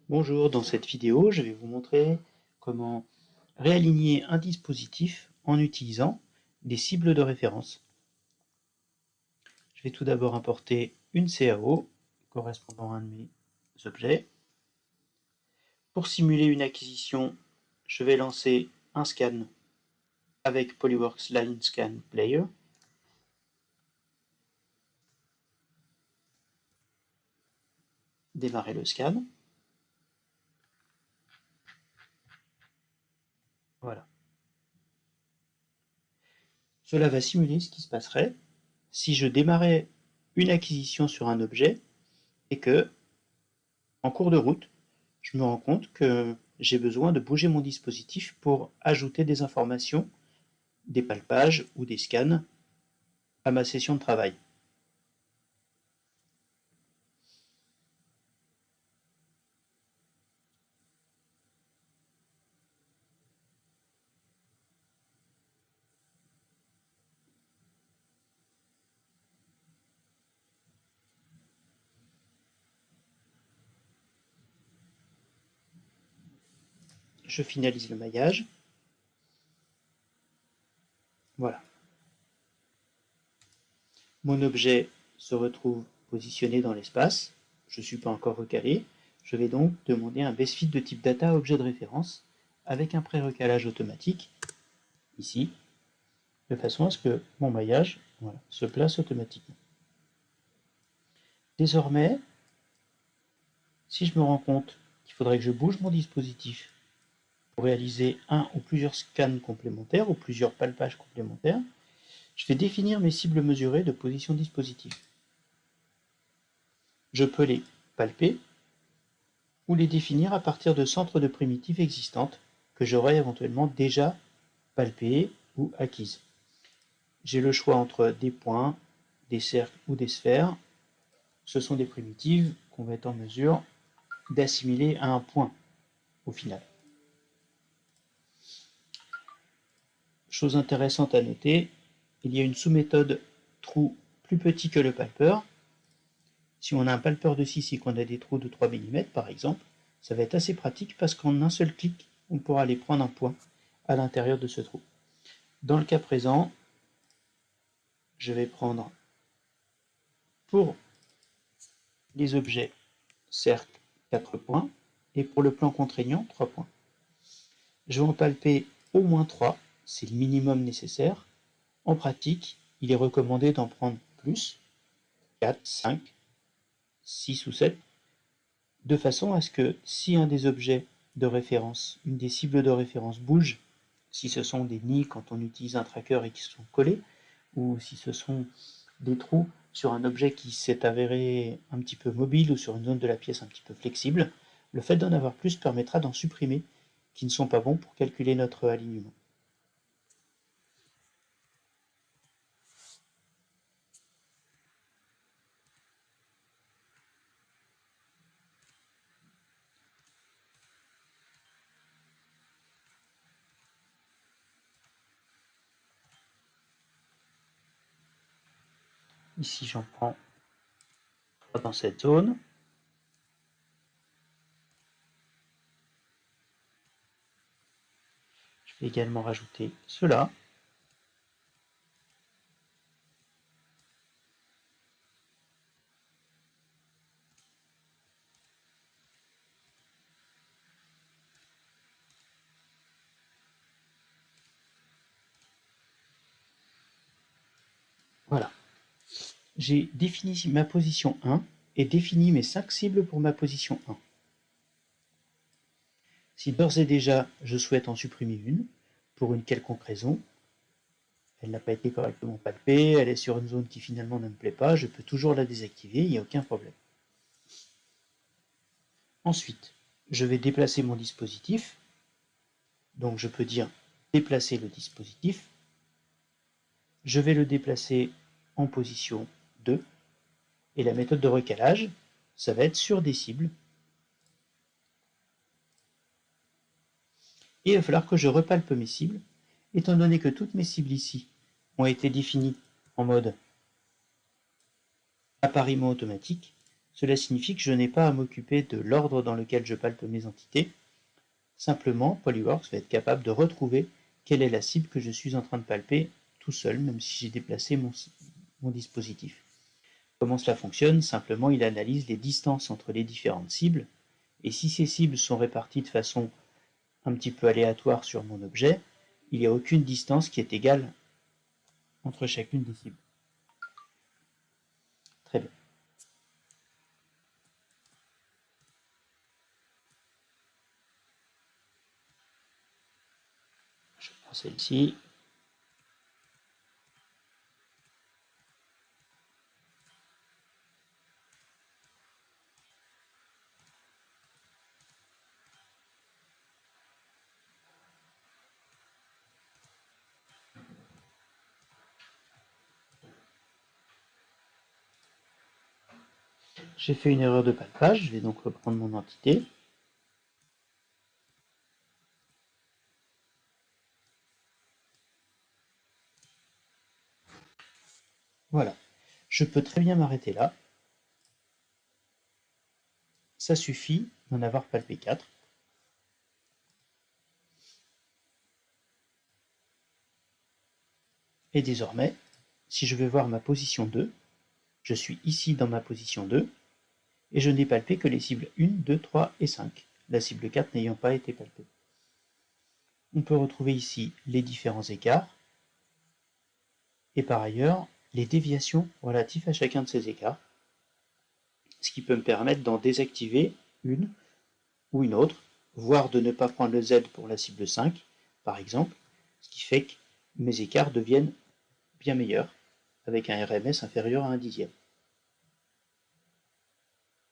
Bonjour, dans cette vidéo, je vais vous montrer comment réaligner un dispositif en utilisant des cibles de référence. Je vais tout d'abord importer une CAO correspondant à un de mes objets. Pour simuler une acquisition, je vais lancer un scan avec Polyworks Line Scan Player. Démarrer le scan. Voilà. Cela va simuler ce qui se passerait si je démarrais une acquisition sur un objet et que, en cours de route, je me rends compte que j'ai besoin de bouger mon dispositif pour ajouter des informations, des palpages ou des scans à ma session de travail. Je finalise le maillage. Voilà. Mon objet se retrouve positionné dans l'espace. Je ne suis pas encore recalé. Je vais donc demander un base-fit de type data objet de référence avec un pré-recalage automatique, ici, de façon à ce que mon maillage se place automatiquement. Désormais, si je me rends compte qu'il faudrait que je bouge mon dispositif pour réaliser un ou plusieurs scans complémentaires ou plusieurs palpages complémentaires, je vais définir mes cibles mesurées de position dispositif. Je peux les palper ou les définir à partir de centres de primitives existantes que j'aurais éventuellement déjà palpées ou acquises. J'ai le choix entre des points, des cercles ou des sphères. Ce sont des primitives qu'on va être en mesure d'assimiler à un point au final. Chose intéressante à noter, il y a une sous-méthode trou plus petit que le palpeur. Si on a un palpeur de 6 et qu'on a des trous de 3 mm par exemple, ça va être assez pratique parce qu'en un seul clic, on pourra aller prendre un point à l'intérieur de ce trou. Dans le cas présent, je vais prendre pour les objets cercle 4 points et pour le plan contraignant 3 points. Je vais en palper au moins 3, c'est le minimum nécessaire. En pratique, il est recommandé d'en prendre plus, 4, 5, 6 ou 7, de façon à ce que si un des objets de référence, une des cibles de référence bouge, si ce sont des nids quand on utilise un tracker et qui sont collés, ou si ce sont des trous sur un objet qui s'est avéré un petit peu mobile ou sur une zone de la pièce un petit peu flexible, le fait d'en avoir plus permettra d'en supprimer qui ne sont pas bons pour calculer notre alignement. Ici, j'en prends 3 dans cette zone. Je vais également rajouter cela. Voilà. J'ai défini ma position 1 et défini mes 5 cibles pour ma position 1. Si d'ores et déjà je souhaite en supprimer une, pour une quelconque raison, elle n'a pas été correctement palpée, elle est sur une zone qui finalement ne me plaît pas, je peux toujours la désactiver, il n'y a aucun problème. Ensuite, je vais déplacer mon dispositif, donc je peux dire déplacer le dispositif, je vais le déplacer en position 2, et la méthode de recalage, ça va être sur des cibles, et il va falloir que je repalpe mes cibles, étant donné que toutes mes cibles ici ont été définies en mode appariement automatique, Cela signifie que je n'ai pas à m'occuper de l'ordre dans lequel je palpe mes entités. Simplement, Polyworks va être capable de retrouver quelle est la cible que je suis en train de palper tout seul, même si j'ai déplacé mon dispositif. Comment cela fonctionne? Simplement, il analyse les distances entre les différentes cibles, et si ces cibles sont réparties de façon un petit peu aléatoire sur mon objet, il n'y a aucune distance qui est égale entre chacune des cibles. Très bien. Je prends celle-ci. J'ai fait une erreur de palpage, je vais donc reprendre mon entité. Voilà. Je peux très bien m'arrêter là. Ça suffit d'en avoir palpé 4. Et désormais, si je veux voir ma position 2, je suis ici dans ma position 2, et je n'ai palpé que les cibles 1, 2, 3 et 5, la cible 4 n'ayant pas été palpée. On peut retrouver ici les différents écarts, et par ailleurs, les déviations relatives à chacun de ces écarts, ce qui peut me permettre d'en désactiver une ou une autre, voire de ne pas prendre le Z pour la cible 5, par exemple, ce qui fait que mes écarts deviennent bien meilleurs, avec un RMS inférieur à 1/10.